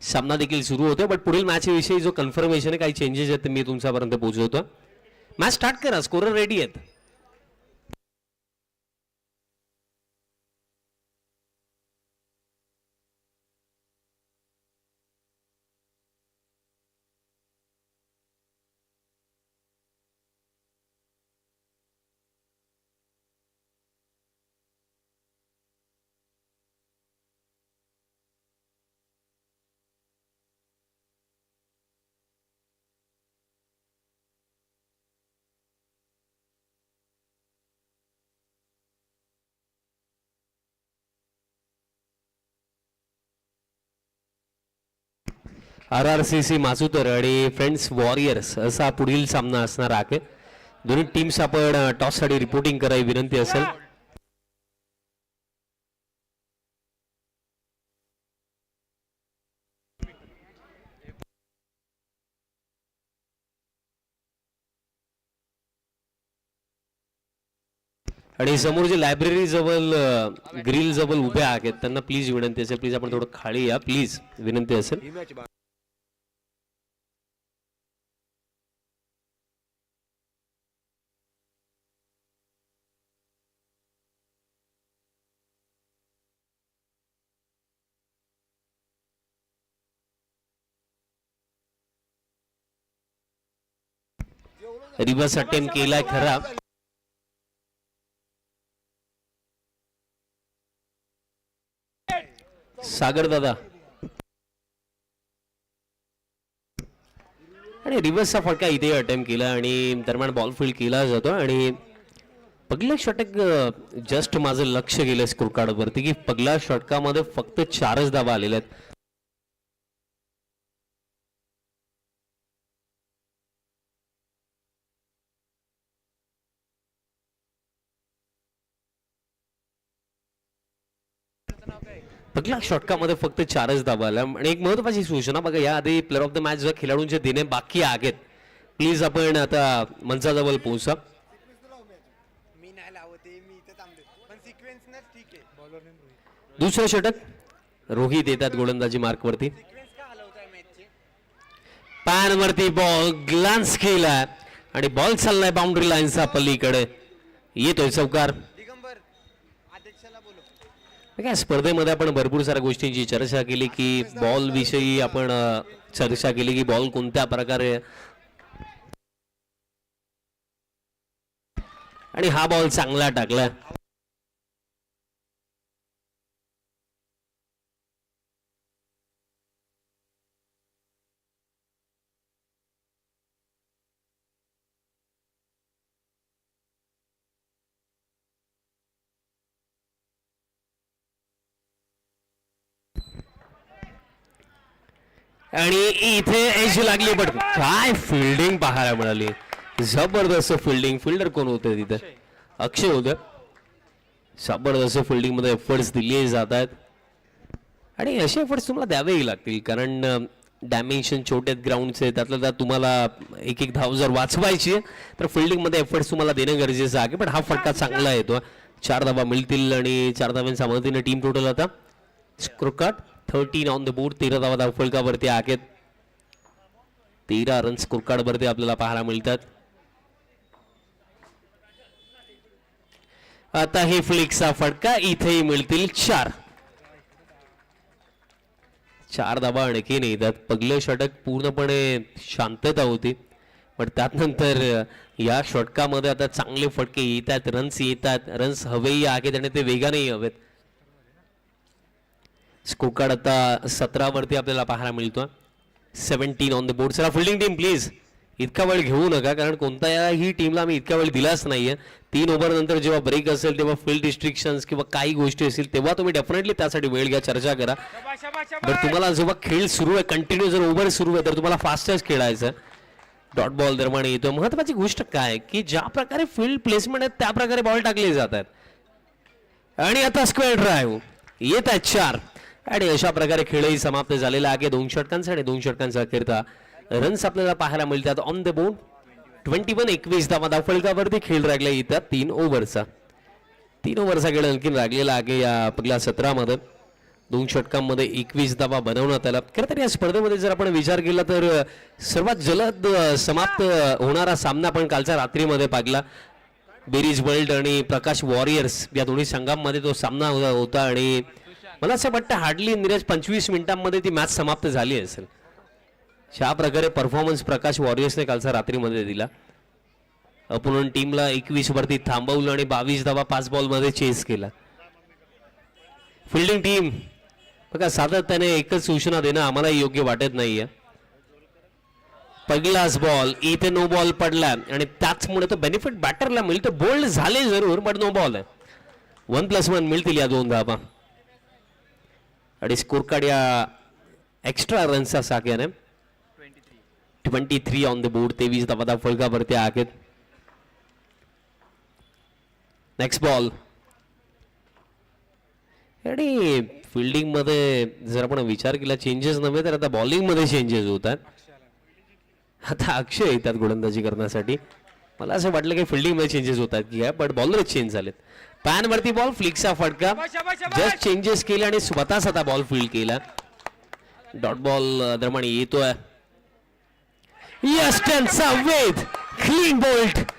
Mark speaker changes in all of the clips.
Speaker 1: सामना देखील सुरू होतोय, बट पुढील मॅच विषयी जो कन्फर्मेशन आहे, काही चेंजेस आहेत मी तुमच्यापर्यंत पोहोचवतो. मॅच स्टार्ट करा, स्कोरर रेडी आहेत. RRCC मासुतर आणि फ्रेंड्स वॉरियर्स असा पुढील सामना असणार आहे. दोन्ही टीम्स आपण टॉस साठी रिपोर्टिंग करायची विनंती असेल. आणि समोर जे लायब्ररी जवळ ग्रिल जवळ उभे आहेत त्यांना प्लीज विनंती असेल, प्लीज आपण थोडं खाली या, प्लीज विनंती असेल. रिव्हर्स अटेम्प्ट केलाय खरा. सागर दादा आणि रिव्हर्सचा फटका इथे अटेम्प्ट केला आणि दरम्यान बॉल फील्ड केला जातो. आणि पहिल्या षटक जस्ट माझं लक्ष गेलं स्कोर कार्ड वरती की पहिल्या षटकामध्ये फक्त 4च धावा आलेल्या आहेत. पहिल्या षटकामध्ये फक्त 4च धावा आल्या. आणि एक महत्वाची सूचना बघा, याआधी प्लेअर ऑफ द मॅच खेळाडूंचे देणे बाकी आहेत, प्लीज आपण आता मंचाजवळ पोहोचा. दुसरं षटक रोहित येतात गोलंदाजी मार्क वरती. पॅन वरती बॉल ग्लान्स केला आणि बॉल चाललाय बाउंड्री लाईनचा पलीकडे, येतोय चौकार. काय स्पर्धेमध्ये आपण भरपूर साऱ्या गोष्टींची चर्चा केली की बॉल विषयी आपण चर्चा केली की बॉल कोणत्या प्रकारे, आणि हा बॉल चांगला टाकला. आणि इथे एज लागली, पण काय फिल्डिंग पाहायला मिळाली, जबरदस्त फिल्डिंग. फिल्डर कोण होते तिथे? अक्षय होते. जबरदस्त फिल्डिंग मध्ये एफर्ट्स दिले जात आहेत आणि असे एफर्ट्स तुम्हाला द्यावेही लागतील, कारण डायमेन्शन छोटे आहेत ग्राउंडचे, त्यातल्या त्यात तुम्हाला एक एक धाव जर वाचवायची तर फिल्डिंग मध्ये एफर्ट्स तुम्हाला देणं गरजेचं आहे. पण हा फटका चांगला येतो. 4 धावा मिळतील आणि 4 धाव्यांच्या मदतीने टीम टोटल आता score card 13 on the board. 13 धावा धावफलकावरती आहेत. 13 रन स्कोर कार्ड वरती आपल्याला पाहायला मिळतात. आता हे फ्लिक्सचा फटका, इथेही मिळतील 4. 4 धावा आणखीन येतात. पहिलं षटक पूर्णपणे शांतता होती, पण त्यानंतर या षटकामध्ये आता चांगले फटके येतात, रन्स येतात. रन्स हवेही आहेत आणि ते वेगानेही हवेत. स्कोर कार्ड आता 17 वरती आपल्याला पाहायला मिळतो. 17 ऑन द बोर्ड. चला फिल्डिंग टीम प्लीज इतका वेळ घेऊ नका, कारण कोणत्याही टीमला आम्ही इतका वेळ दिलाच नाहीये. 3 ओव्हर नंतर जेव्हा ब्रेक असेल तेव्हा फील्ड रिस्ट्रिक्शन्स किंवा काही गोष्टी असतील तेव्हा तुम्ही डेफिनेटली त्यासाठी वेळ घ्या, चर्चा करा. बट तुम्हाला जेव्हा खेळ सुरू आहे, कंटिन्यू जर ओव्हर सुरू आहे तर तुम्हाला फास्टच खेळायचं. डॉट बॉल दरम्यान येतो. महत्वाची गोष्ट काय की ज्या प्रकारे फील्ड प्लेसमेंट आहे त्या प्रकारे बॉल टाकले जातात. आणि आता स्क्वेअर ड्राईव्ह येत आहेत 4. आणि अशा प्रकारे खेळही समाप्त झालेला आहे. 2 षटकांचा आणि 2 षटकांचा अखेरता रन्स आपल्याला पाहायला मिळतात ऑन द बोर्ड. 21 धावा धावफलकावरती खेळ लागला येतात 3 ओव्हरचा. 3 ओव्हरचा खेळ आणखीन लागलेला आहे या आपल्या 17मध्ये. 2 षटकांमध्ये 21 धावा बनवण्यात आला. खरं तर या स्पर्धेमध्ये जर आपण विचार केला तर सर्वात जलद समाप्त होणारा सामना आपण कालच्या रात्रीमध्ये पाहिला. बेरीज वर्ल्ड आणि प्रकाश वॉरियर्स या दोन्ही संघांमध्ये तो सामना होता आणि मला असं वाटतं हार्डली निराश 25 मिनिटांमध्ये ती मॅच समाप्त झाली असेल. अशा प्रकारे परफॉर्मन्स प्रकाश वॉरियर्सने कालच्या रात्रीमध्ये दिला. अपोनंट टीमला 21 वरती थांबवलं आणि 22 धावा 5 बॉलमध्ये चेस केला. फिल्डिंग टीम बघा सातत्याने एकच सूचना देणं आम्हाला योग्य वाटत नाहीये. पहिलाच बॉल इथे नो बॉल पडला आणि त्याचमुळे तो बेनिफिट बॅटरला मिळतो. बोल्ड झाले जरूर पण नो बॉल आहे. 1+1 मिळतील या 2 धावा आणि स्कोर कार्ड या एक्स्ट्रा रनचा साक्याने 23 ऑन द बोर्ड. 23 धावा फलकावरती आहेत. नेक्स्ट बॉल आणि फिल्डिंग मध्ये जर आपण विचार केला चेंजेस नव्हे तर आता बॉलिंग मध्ये चेंजेस होतात. आता अक्षय येतात गोलंदाजी करण्यासाठी. मला असं वाटलं की फिल्डिंग मध्ये चेंजेस होतात की काय पण बॉलरच चेंज झालेत. पॅन वरती बॉल फ्लिक्सचा फटका. जस्ट चेंजेस केले आणि स्वतःच आता बॉल फील्ड केला. डॉट बॉल दरम्यान येतोय. यस्टनचा वेध क्लीन बोल्ट.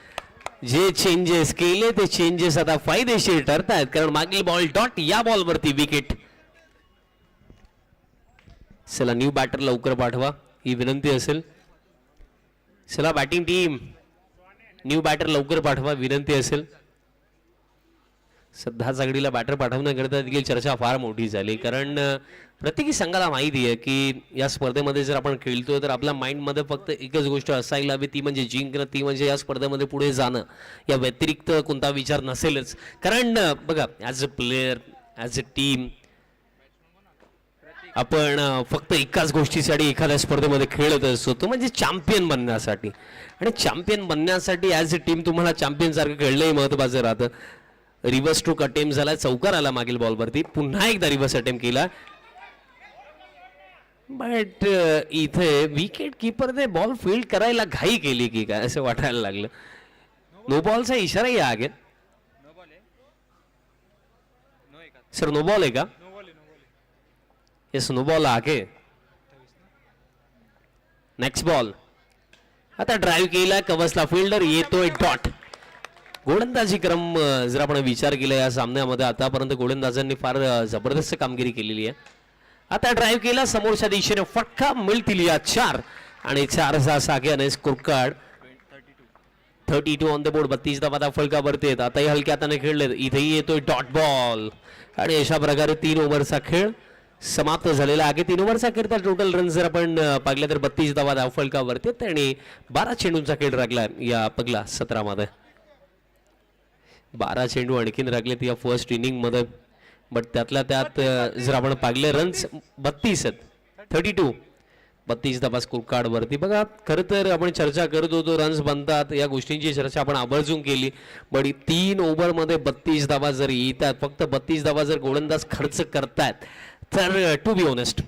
Speaker 1: जे चेंजेस केले ते चेंजेस आता फायदेशीर ठरतात कारण मागील बॉल डॉट या बॉल वरती विकेट. चला न्यू बॅटर लवकर पाठवा ही विनंती असेल. चला बॅटिंग टीम न्यू बॅटर लवकर पाठवा विनंती असेल. सध्या जागडीला बॅटर पाठवण्याकरता देखील चर्चा फार मोठी झाली कारण प्रत्येकी संघाला माहिती आहे की या स्पर्धेमध्ये जर आपण खेळतोय तर आपल्या माइंडमध्ये फक्त एकच गोष्ट असायला हवी ती म्हणजे जिंकणं, ती म्हणजे या स्पर्धेमध्ये पुढे जाणं. या व्यतिरिक्त कोणता विचार नसेलच कारण बघा as a player as a team आपण फक्त एकाच गोष्टीसाठी एखाद्या स्पर्धेमध्ये खेळत असतो तो म्हणजे चॅम्पियन बनण्यासाठी. आणि चॅम्पियन बनण्यासाठी ॲज अ टीम तुम्हाला चॅम्पियन सारखं खेळणंही महत्त्वाचं राहतं. रिव्हर्स स्ट्रोक अटेम्प्ट झाला. चौकार आला मागील बॉलवरती. पुन्हा एकदा रिव्हर्स अटेम्प्ट केला बट इथे विकेट किपरने बॉल फील्ड करायला घाई केली की काय असं वाटायला लागलं. नो बॉलचा इशाराही आहे सर. नो बॉल आहे का? येस नो बॉल आहे. नेक्स्ट बॉल आता ड्राईव्ह केला कवचला फिल्डर येतोय डॉट. गोलंदाजी क्रम जर आपण विचार केला या सामन्यामध्ये आतापर्यंत गोलंदाजांनी फार जबरदस्त कामगिरी केलेली आहे. आता ड्राईव्ह केला समोरच्या दिशेने फटका मिळतील या 4 आणि 4चा साग्याने score card 32 on the board. 32 धावा फलकावरती आहेत. आताही हलक्या हाताने खेळले. इथेही येतोय डॉट बॉल आणि अशा प्रकारे 3 ओव्हरचा खेळ समाप्त झालेला आहे. 3 ओव्हरचा खेळता टोटल रन जर आपण पाहिलं तर 32 धावा फलकावरती आहेत आणि 12 चेंडूंचा खेळ लागला या पगला 17मध्ये. 12 चेंडू आणखीन लागलेत या फर्स्ट इनिंग मध्ये बट त्यातल्या त्यात जर आपण पाहिले रन्स 32 आहेत. 32 32 धावा स्कोर कार्ड वरती. बघा खरं तर आपण चर्चा करत होतो रन्स बनतात या गोष्टींची चर्चा आपण आवर्जून केली बट 3 ओव्हरमध्ये 32 धावा जर येतात फक्त 32 धावा जर गोलंदाज खर्च करतात तर टू बी ऑनेस्ट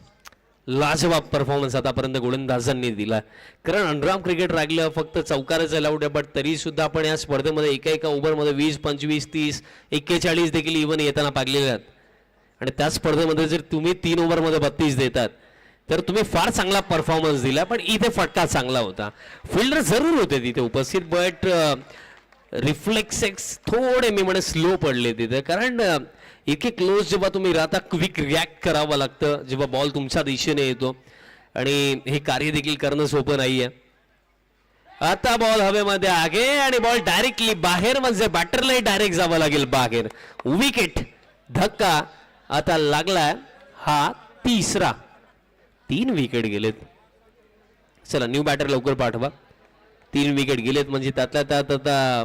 Speaker 1: लाजवाब परफॉर्मन्स आतापर्यंत गोलंदाजांनी दिला. कारण अंडरआर्म क्रिकेट राहिलं फक्त चौकारच अलाउड आहे बट तरी सुद्धा आपण या स्पर्धेमध्ये एका ओव्हरमध्ये 20 25 30 41 देखील इव्हन येताना पाहिलेले आहेत. आणि त्या स्पर्धेमध्ये जर तुम्ही 3 ओव्हरमध्ये 32 देतात तर तुम्ही फार चांगला परफॉर्मन्स दिला. पण इथे फटका चांगला होता. फिल्डर जरूर होते तिथे उपस्थित बट रिफ्लेक्सेस थोडे मी म्हणे स्लो पडले तिथे कारण इतके क्लोज जेव्हा तुम्ही राहता क्विक रिॲक्ट करावं लागतं जेव्हा बॉल तुमच्या दिशेने येतो आणि हे कार्य देखील करणं सोपं नाहीये. आता बॉल हवेमध्ये आहे आणि बॉल डायरेक्टली बाहेर म्हणजे बॅटरलाही डायरेक्ट जावं लागेल बाहेर. विकेट धक्का आता लागलाय हा 3रा. 3 विकेट गेलेत. चला न्यू बॅटर लवकर पाठवा. 3 विकेट गेलेत म्हणजे त्यातल्या त्यात आता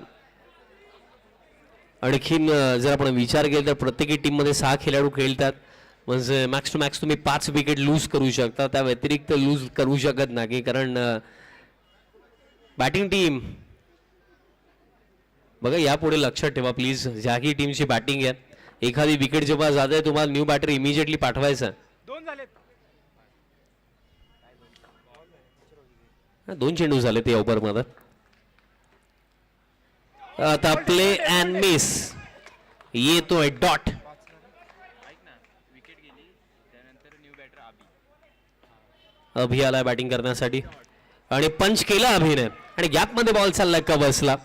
Speaker 1: आणखीन जर आपण विचार केला तर प्रत्येकी टीम मध्ये 6 खेळाडू खेळतात म्हणजे मॅक्स टू मॅक्स तुम्ही 5 विकेट लूज करू शकता. त्या व्यतिरिक्त लूज करू शकत नाही कारण बॅटिंग टीम बघा यापुढे लक्षात ठेवा प्लीज ज्याही टीमची बॅटिंग आहे एखादी विकेट जेव्हा जाते तुम्हाला न्यू बॅटर इमिजिएटली पाठवायचा. 2 चेंडू झाले ते ओव्हर मध्ये. आता प्ले अँड मिस येतोय डॉट. अभि आलाय बॅटिंग करण्यासाठी आणि पंच केला अभिनय आणि गॅप मध्ये बॉल चाललाय कव्हर्सला.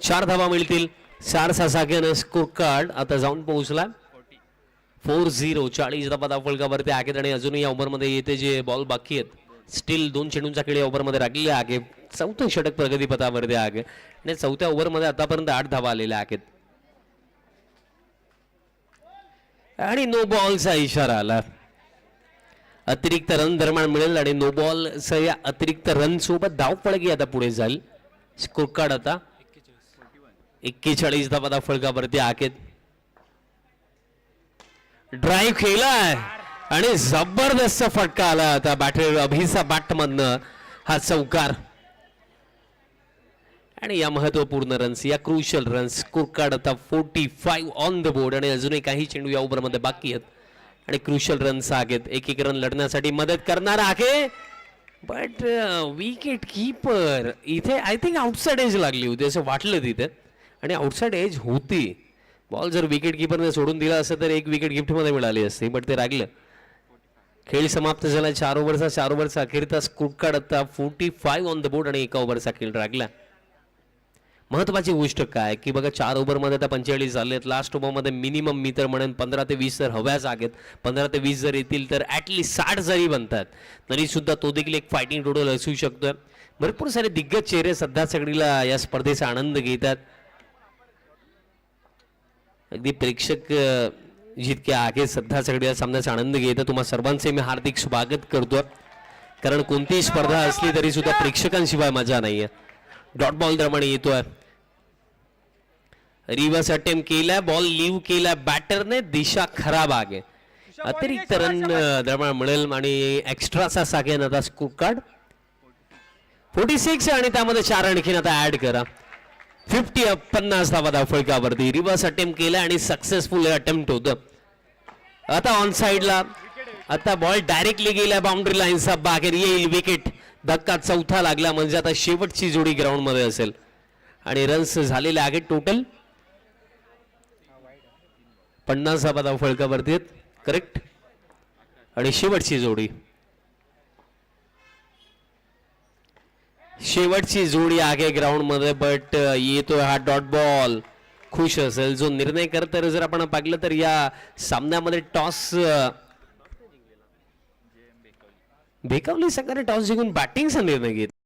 Speaker 1: 4 धावा मिळतील. 4 सागेन स्कोर कार्ड आता जाऊन पोहोचला 4-0. 40 धावा फलकावरती आहेत आणि अजूनही या ओव्हरमध्ये येते जे बॉल बाकी आहेत. स्टील 2 चेंडूंचा खेळ ओव्हरमध्ये राखलेला आहे. 4थं षटक प्रगतीपथावरती आहे आणि 4थ्या ओव्हरमध्ये आतापर्यंत 8 धावा आलेल्या आहेत आणि नो बॉलचा इशारा आला. अतिरिक्त रन दरम्यान मिळेल आणि नो बॉल या अतिरिक्त रन सोबत धावफलकी आता पुढे जाईल. स्कोर कार्ड आता 41 धावा फलकावरती आहेत. ड्राईव्ह केलाय आणि जबरदस्त फटका आला आता बॅटर अभिसा बॅट मधनं हा चौकार आणि या महत्वपूर्ण रन्स या क्रुशियल रन्स. स्कोर कार्ड आता 45 ऑन द बोर्ड आणि अजूनही काही चेंडू या ओव्हर मध्ये बाकी आहेत आणि क्रुशियल रन्स आहेत. एक रन लढण्यासाठी मदत करणार आहे बट विकेट कीपर इथे आय थिंक आउटसाइड एज लागली होती असं वाटलं तिथे आणि आउटसाइड एज होती. बॉल जर विकेट कीपरने सोडून दिला असतं तर 1 विकेट गिफ्ट मध्ये मिळाली असती बट ते रागलं. खेळ समाप्त झाला. 4 ओव्हरचा अखेरचा स्कोर कार्ड आता 45 ऑन द बोर्ड आणि 1 ओव्हरचा खेळ रागला. महत्वाची गोष्ट काय की बघा 4 ओव्हरमध्ये आता 45 झाले आहेत. लास्ट ओव्हरमध्ये मिनिमम मी तर म्हणेन 15 ते 20 जर हव्याच आहेत. 15 ते 20 जर येतील तर ॲटलिस्ट 60 जरी बनतात तरी सुद्धा तो देखील एक फायटिंग टोटल असू शकतोय. भरपूर सारे दिग्गज चेहरे सध्या सगळीला या स्पर्धेचा आनंद घेतात. अगदी प्रेक्षक जितके आहेत सध्या सगळ्या सामन्याचा आनंद घेतात. तुम्हा सर्वांचे मी हार्दिक स्वागत करतो कारण कोणतीही स्पर्धा असली तरी सुद्धा प्रेक्षकांशिवाय मजा नाहीये. डॉट बॉल दरम्यान येतोय. रिव्हर्स अटेम्प्ट केलाय. बॉल लीव केलाय बॅटरने. दिशा खराब आहे. अतिरिक्त रन दरम्यान मिळेल आणि एक्स्ट्राचा सागेन आता स्कोर कार्ड 46 आणि त्यामध्ये 4 आणखीन आता ऍड करा. 50 धावा फलकावरती. रिव्हर्स अटेम्प्ट केला आणि सक्सेसफुल अटेम्प्ट होतं. आता ऑन साइडला आता बॉल डायरेक्टली गेला बाउंड्री लाईनचा बाहेर येईल. विकेट धक्का 4था लागला म्हणजे आता शेवटची जोडी ग्राउंड मध्ये असेल आणि रन्स झालेले आहेत टोटल 50 धावा फलकावरती आहेत. करेक्ट आणि शेवटची जोडी आहे ग्राउंड मध्ये बट येतोय हा डॉट बॉल. खुश असेल जो निर्णय करत जर आपण पाहिलं तर या सामन्यामध्ये टॉस बेकावली संघाने टॉस जिंकून बॅटिंगचा निर्णय घेतला.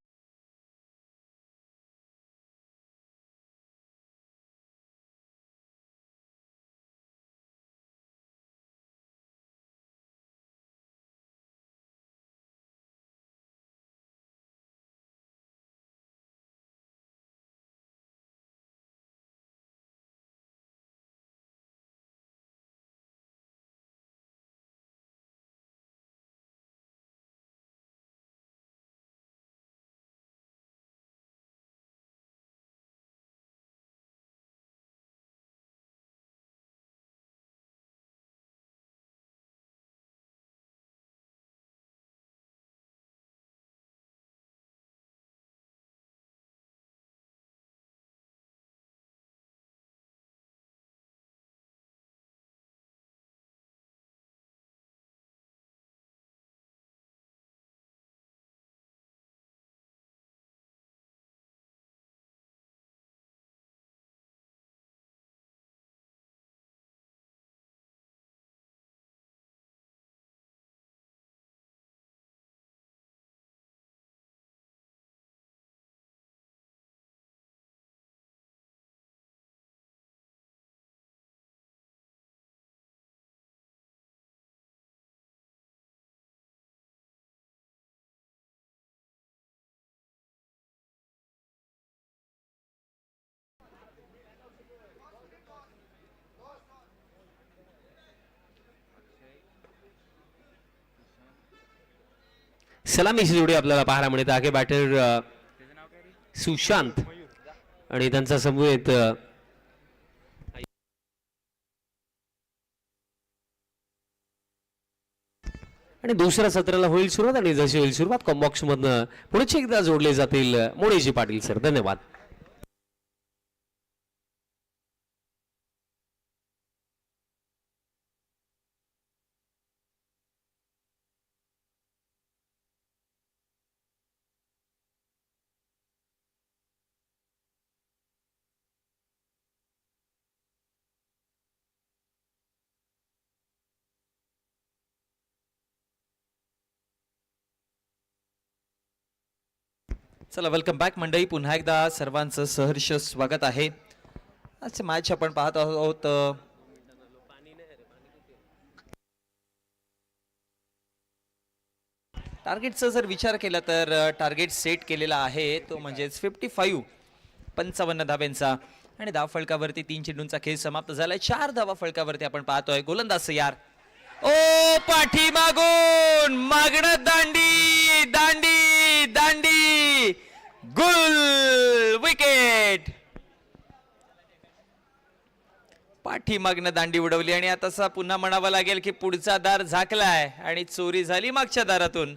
Speaker 1: सलामीची जोडी आपल्याला पाहायला मिळते आहे. बॅटर सुशांत आणि त्यांचा समवेत आणि दुसऱ्या सत्राला होईल सुरुवात आणि जशी होईल सुरुवात कॉम्बॉक्स मधनं पुढचे एकदा जोडले जातील मोडेजी पाटील सर. धन्यवाद.
Speaker 2: चला वेलकम बॅक मंडळी, पुन्हा एकदा सर्वांचं सहर्ष स्वागत आहे. आजची मॅच आपण पाहत आहोत. टार्गेटचा जर विचार केला तर टार्गेट सेट केलेला आहे तो म्हणजेच 55 धाब्यांचा आणि धाव फलकावरती 3 चेंडूंचा खेळ समाप्त झालाय. 4 धावा फलकावरती आपण पाहतोय. गोलंदाज यार ओ पाठी मागून मागणं दांडी दांडी दांडी गुल विकेट. पाठी मागणं दांडी उडवली आणि आता पुन्हा म्हणावं लागेल की पुढचा दार झाकलाय आणि चोरी झाली मागच्या दारातून.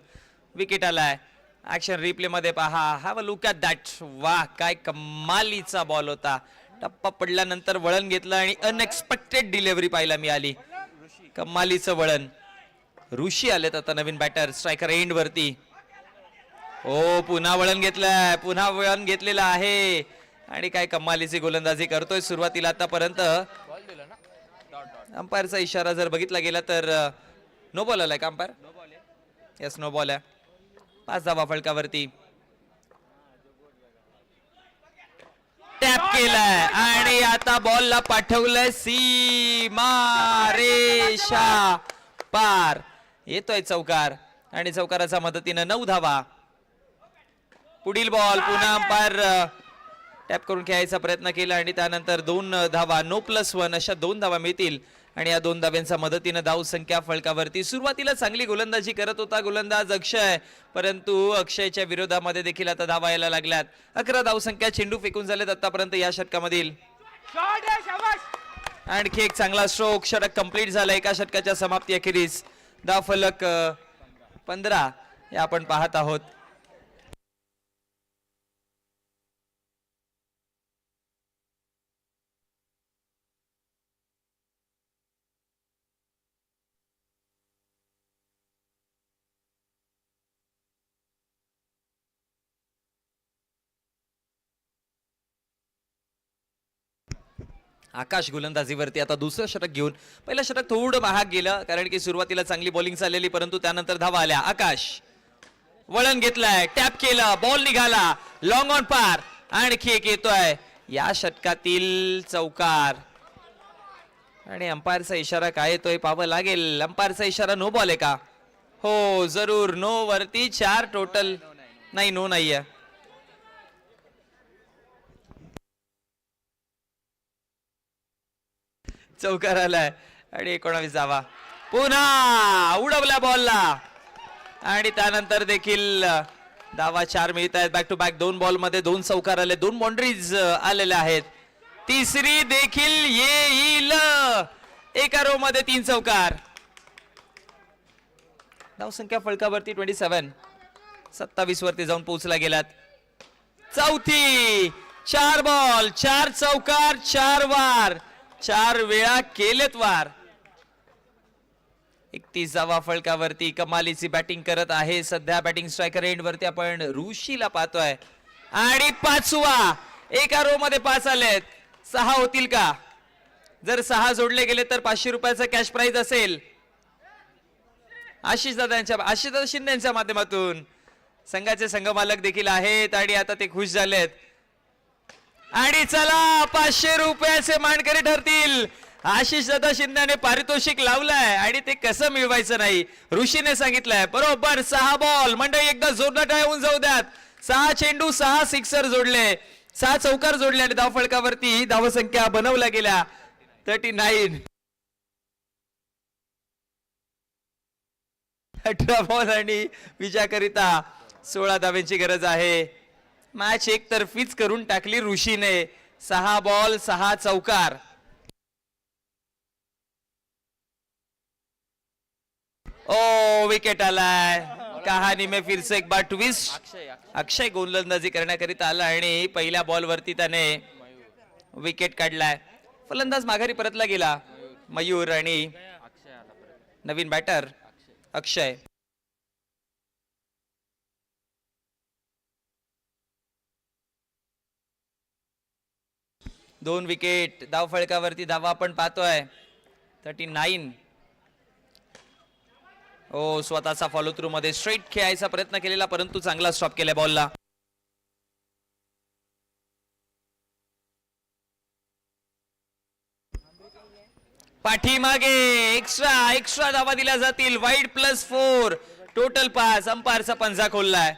Speaker 2: विकेट आलाय. ऍक्शन रिप्ले मध्ये पहा. Have a look at that. वाह, काय कमालीचा बॉल होता. टप्पा पडल्यानंतर वळण घेतलं आणि अनएक्सपेक्टेड डिलिव्हरी पाहायला मिळाली. कमालीचं वळण. ऋषी आलेत आता नवीन बॅटर स्ट्रायकर एंड वरती. ओ पुन्हा वळण घेतलंय. पुन्हा वळण घेतलेलं आहे आणि काय कमालीची गोलंदाजी करतोय सुरुवातीला आतापर्यंत. अंपायरचा इशारा जर बघितला गेला तर नो बॉल आलाय का अंपायर? यस, नो बॉल आहे. 5 धावा फलकावरती. टॅप केलाय आणि आता बॉलला पाठवलंय सीमा रेषा पार. येतोय चौकार आणि चौकाराच्या मदतीनं 9 धावा. पुढील बॉल पुन्हा अंपायर टॅप करून खेळायचा प्रयत्न केला आणि त्यानंतर 2 धावा. नो +1 अशा 2 धावा मिळतील आणि या 2 धाव्यांच्या मदतीनं धाव संख्या फलकावरती. सुरुवातीला चांगली गोलंदाजी करत होता गोलंदाज अक्षय, परंतु अक्षयच्या विरोधामध्ये देखील आता धावा यायला लागल्यात. 11 धाव संख्या. चेंडू फेकून झालेत आतापर्यंत या षटकामधील. आणखी एक चांगला स्ट्रोक. षटक कंप्लीट झाला एका षटकाच्या समाप्ती अखेरीस. धाव फलक 15 हे आपण पाहत आहोत. आकाश गोलंदाजीवरती आता दुसरं षटक घेऊन. पहिलं षटक थोडं महाग गेलं कारण की सुरुवातीला चांगली बॉलिंग चाललेली, परंतु त्यानंतर धावा आल्या. आकाश वळण घेतलाय. टॅप केलं. बॉल निघाला लॉंग ऑन पार. आणखी एक येतोय या षटकातील चौकार आणि अंपायरचा इशारा काय येतोय पाहावं लागेल. अंपायरचा इशारा नो बॉल आहे का? हो जरूर. नो वरती 4 टोटल. नाही, नो नाहीये. चौकार आलाय आणि 19 धावा. पुन्हा उडवल्या बॉलला आणि त्यानंतर देखील धावा 4 मिळत आहेत. बॅक टू बॅक 2 बॉल मध्ये 2 चौकार आले. 2 बाउंड्रीज आलेल्या आहेत. तिसरी देखील येईल. एका रो मध्ये 3 चौकार. धाव संख्या फलकावरती 27 वरती जाऊन पोहोचला गेलात. चौथी. 4 बॉल 4 चौकार 4 वार. 4 वेळा केलेत वार. 31 धावा फलकावरती. कमालीची बॅटिंग करत आहे सध्या बॅटिंग स्ट्रायकर एंड वरती आपण ऋषीला पाहतोय आणि 5वा. एका रो मध्ये 5 आलेत. 6 होतील का? जर 6 जोडले गेले तर 500 रुपयाचा कॅश प्राइज असेल. आशिष दादा शिंदे यांच्या माध्यमातून. संघाचे संघमालक देखील आहेत आणि आता ते खुश झालेत. आणि चला 500 रुपयाचे मानकरी ठरतील. आशिष दादा शिंदेने पारितोषिक लावलंय आणि ते कसं मिळवायचं नाही ऋषीने सांगितलंय. बरोबर 6 बॉल. मंडळी एकदा जोरदार टाळ्या होऊन जाऊ द्यात. 6 चेंडू 6 सिक्सर जोडले. 6 चौकार जोडले आणि धाव फलकावरती धावसंख्या बनवल्या गेल्या 39. 18 बॉल आणि विजयाकरिता 16 धाव्यांची गरज आहे. मॅच एकतर्फीच करून टाकली ऋषीने. 6 बॉल 6 चौकार. ओ विकेट आलाय. कहाणी में फिर से एक बार ट्विस्ट. अक्षय गोलंदाजी करण्याकरिता आला आणि पहिल्या बॉल वरती त्याने विकेट काढलाय. फलंदाज माघारी परतला गेला. मयूर आणि नवीन बॅटर अक्षय. दोन विकेट. धाव फळकावरती धावा आपण पाहतोय 39. स्वतःचा फॉलो थ्रू मध्ये स्ट्रेट खेळायचा प्रयत्न केलेला परंतु चांगला स्टॉप केला बॉलला. पाठीमागे एक्स्ट्रा धावा दिल्या जातील. Wide +4 total 5. अंपायरचा पंजा खोललाय.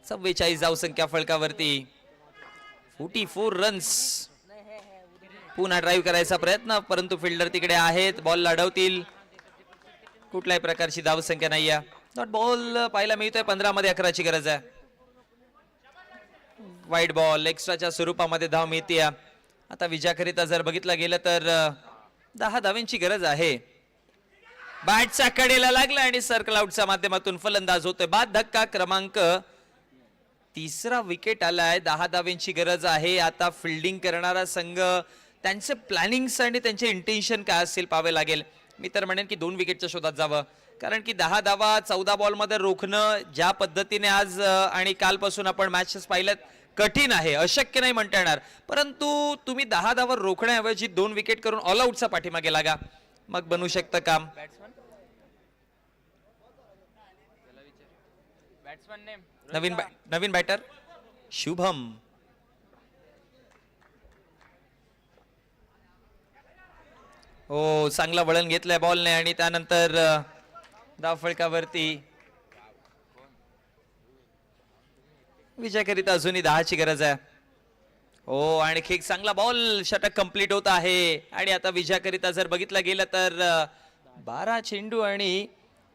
Speaker 2: चव्वेचाळीस धावसंख्या फलकावरती. 44 रन्स. पुन्हा ड्राईव्ह करायचा प्रयत्न, परंतु फिल्डर तिकडे आहेत. बॉल अडवतील. कुठल्याही प्रकारची धावसंख्या नाहीये. डॉट बॉल पाहायला मिळतोय. 15 मध्ये 11ची गरज आहे. वाईट बॉल एक्स्ट्राच्या स्वरूपामध्ये धाव मिळते. आता विजयाकरिता जर बघितलं गेलं तर 10 धावांची गरज आहे. बॅटच्या कडेला लागला आणि सर्कल आउटच्या माध्यमातून फलंदाज होतोय. बाद धक्का क्रमांक 3रा विकेट आलाय. 10 धावांची गरज आहे. आता फिल्डिंग करणारा संघ त्यांचे प्लॅनिंग्स आणि त्यांचे इंटेन्शन काय असेल पाहावे लागेल. मी तर म्हणेन की 2 विकेटच्या शोधात जावं, कारण की 10 धावा 14 बॉलमध्ये रोखणं ज्या पद्धतीने आज आणि कालपासून आपण मॅचेस पाहिल्यात कठीण आहे, अशक्य नाही म्हणता येणार. परंतु तुम्ही 10 धावा रोखण्याऐवजी 2 विकेट करून ऑल आउटचा पाठीमागे लागा, मग बनू शकतं काम. नवीन बॅटर शुभम. हो, चांगला वळण घेतलंय बॉलने आणि त्यानंतर धाव फलकावरती. विजयाकरिता अजूनही 10ची गरज आहे. हो, आणखी एक चांगला बॉल. षटक कंप्लीट होत आहे. आणि आता विजयाकरिता जर बघितलं गेलं तर 12 चेंडू आणि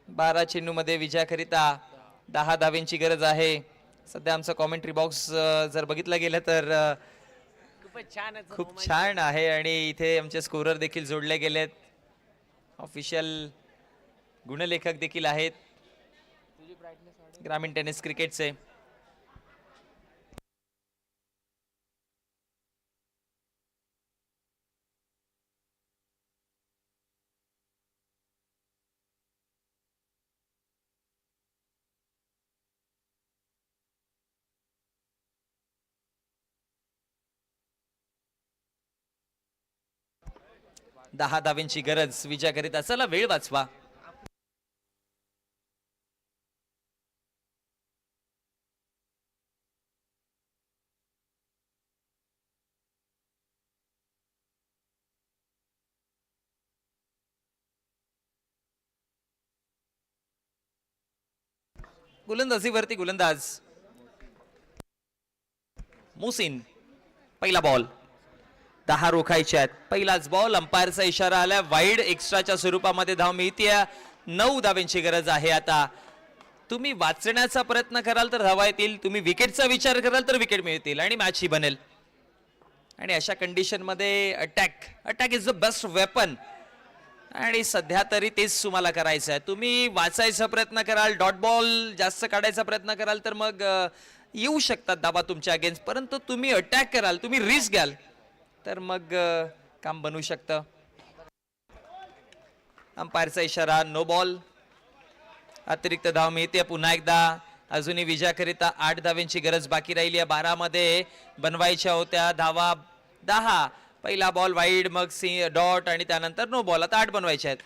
Speaker 2: 12 चेंडू मध्ये विजयाकरिता 10 धावांची गरज आहे. सध्या आमचं कॉमेंट्री बॉक्स जर बघितलं गेलं तर खूप छान आहे आणि इथे आमचे स्कोरर देखील जोडले गेलेत. ऑफिशियल गुणलेखक देखील आहेत ग्रामीण टेनिस क्रिकेटचे. दहा धावांची गरज विजयाकरिता. चला वेळ वाचवा. गोलंदाजीवरती गोलंदाज मुसिन. पहिला बॉल. 10 रोखायचे आहेत. पहिलाच बॉल. अंपायरचा इशारा आलाय. वाईड एक्स्ट्राच्या स्वरूपामध्ये धाव मिळतीये. 9 धावांची गरज आहे. आता तुम्ही वाचण्याचा प्रयत्न कराल तर धावा येतील, तुम्ही विकेटचा विचार कराल तर विकेट मिळतील आणि मॅच ही बनेल. आणि अशा कंडिशन मध्ये attack is the best weapon. आणि सध्या तरी तेच तुम्हाला करायचं आहे. तुम्ही वाचायचा प्रयत्न कराल, डॉट बॉल जास्त काढायचा प्रयत्न कराल तर मग येऊ शकतात धावा तुमच्या अगेन्स्ट. परंतु तुम्ही अटॅक कराल, तुम्ही रिस्क घ्याल तर मग काम बनू शकतं. अंपायरचा इशारा. No ball. अतिरिक्त धाव मिळते पुन्हा एकदा. अजूनही विजयाकरिता 8 धावांची गरज बाकी राहिली आहे. 12 मध्ये बनवायच्या होत्या धावा 10. पहिला बॉल वाईड, मग डॉट आणि त्यानंतर नो बॉल. आता 8 बनवायचे आहेत.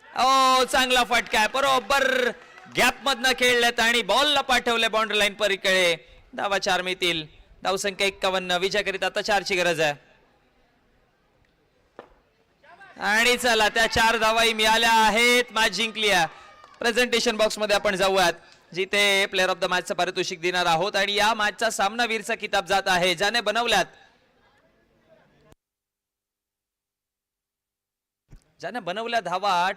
Speaker 2: ओ, चांगला फटका आहे. बरोबर गॅप मधनं खेळल्यात आणि बॉलला पाठवले बाउंड्री लाईन पलीकडे. धावा 4 मिळतील. धावसंख्या 51. विजयाकरिता आता 4ची गरज आहे. आणि चला त्या 4 धावाही मिळाल्या आहेत. मॅच जिंकली आहे. प्रेझेंटेशन बॉक्स मध्ये आपण जाऊयात, जिथे प्लेअर ऑफ द मॅचचं पारितोषिक देणार आहोत. आणि या मॅचचा सामनावीरचा किताब जात आहे ज्याने बनवल्या धावा